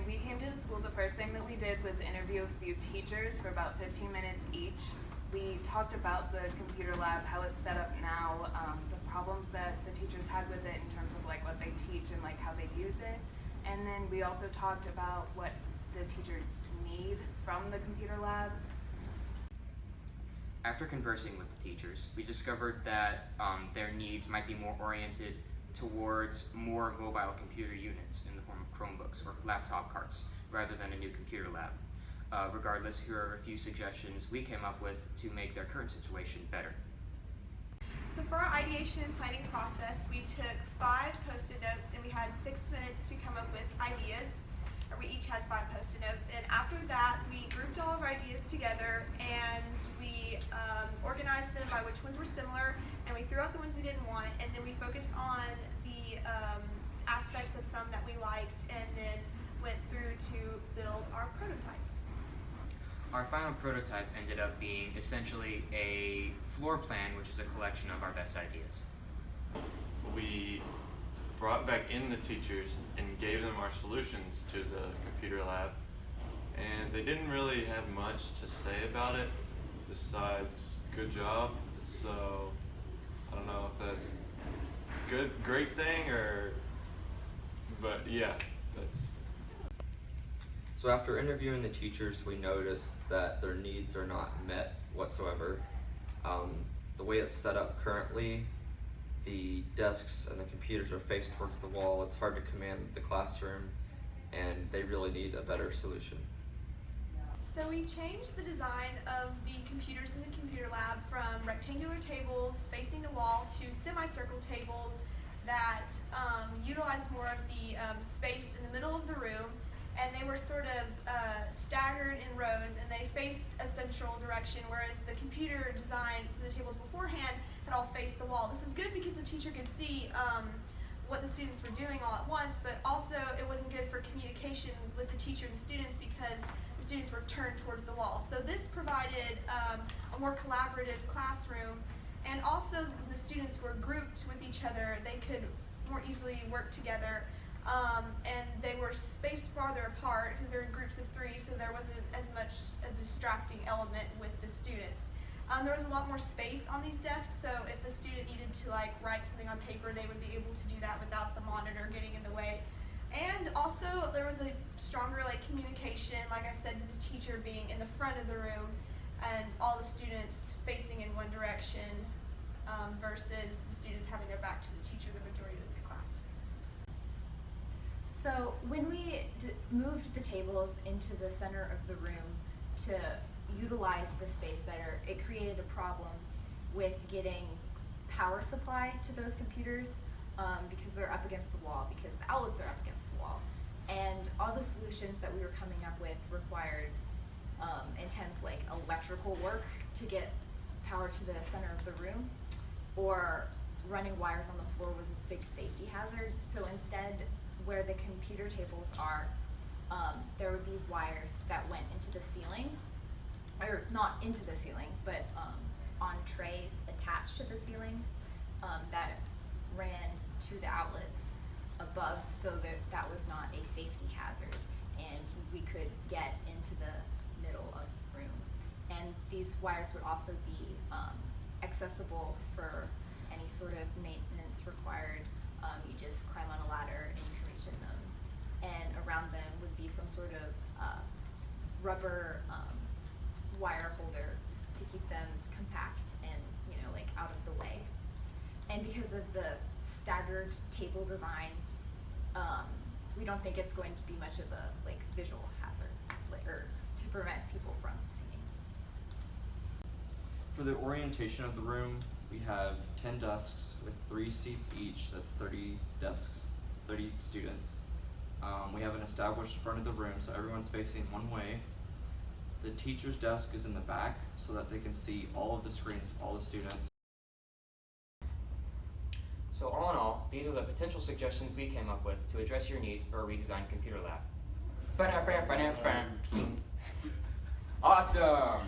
we came to the school, the first thing that we did was interview a few teachers for about 15 minutes each. We talked about the computer lab, how it's set up now, the problems that the teachers had with it in terms of like what they teach and like how they use it. And then we also talked about what the teachers need from the computer lab. After conversing with the teachers, we discovered that their needs might be more oriented towards more mobile computer units in the form of Chromebooks or laptop carts rather than a new computer lab. Regardless, here are a few suggestions we came up with to make their current situation better. So for our ideation and planning process, we took 5 post-it notes and we had 6 minutes to come up with ideas. Or we each had 5 post-it notes, and after that we grouped all of our ideas together and we organized them by which ones were similar, and we threw out the ones we didn't want, and then we focused on the aspects of some that we liked, and then went through to build our prototype. Our final prototype ended up being essentially a floor plan, which is a collection of our best ideas. We brought back in the teachers and gave them our solutions to the computer lab, and they didn't really have much to say about it besides good job. So I don't know if that's great thing, but yeah, that's. So after interviewing the teachers, we noticed that their needs are not met whatsoever. The way it's set up currently, the desks and the computers are faced towards the wall. It's hard to command the classroom, and they really need a better solution. So we changed the design of the computers in the computer lab from rectangular tables facing the wall to semicircle tables that utilize more of the space in the middle of the room, and they were sort of staggered in rows, and they faced a central direction, whereas the computer design for the tables beforehand had all faced the wall. This was good because the teacher could see what the students were doing all at once, but also it wasn't good for communication with the teacher and the students because the students were turned towards the wall. So this provided a more collaborative classroom, and also the students were grouped with each other. They could more easily work together, and they were spaced farther apart because they were in groups of 3, so there wasn't as much a distracting element with the students. There was a lot more space on these desks, so if a student needed to write something on paper, they would be able to do that without the monitor getting in the way. And also there was a stronger communication, like I said, with the teacher being in the front of the room and all the students facing in one direction versus the students having their back to the teacher the majority of the class. So when we moved the tables into the center of the room to utilize the space better, it created a problem with getting power supply to those computers because they're up against the wall, because the outlets are up against the wall. And all the solutions that we were coming up with required intense electrical work to get power to the center of the room, or running wires on the floor was a big safety hazard. So instead, where the computer tables are, there would be wires that went into the ceiling, or not into the ceiling, but on trays attached to the ceiling that ran to the outlets above, so that was not a safety hazard, and we could get into the middle of the room. And these wires would also be accessible for any sort of maintenance required. You just climb on a ladder and you can reach in them, and around them would be some sort of rubber wire holder to keep them compact and out of the way. And because of the staggered table design, we don't think it's going to be much of a visual hazard or to prevent people from seeing. For the orientation of the room, we have 10 desks with 3 seats each. That's 30 desks, 30 students. We have an established front of the room, so everyone's facing one way. The teacher's desk is in the back so that they can see all of the screens of all the students. So all in all, these are the potential suggestions we came up with to address your needs for a redesigned computer lab. Awesome!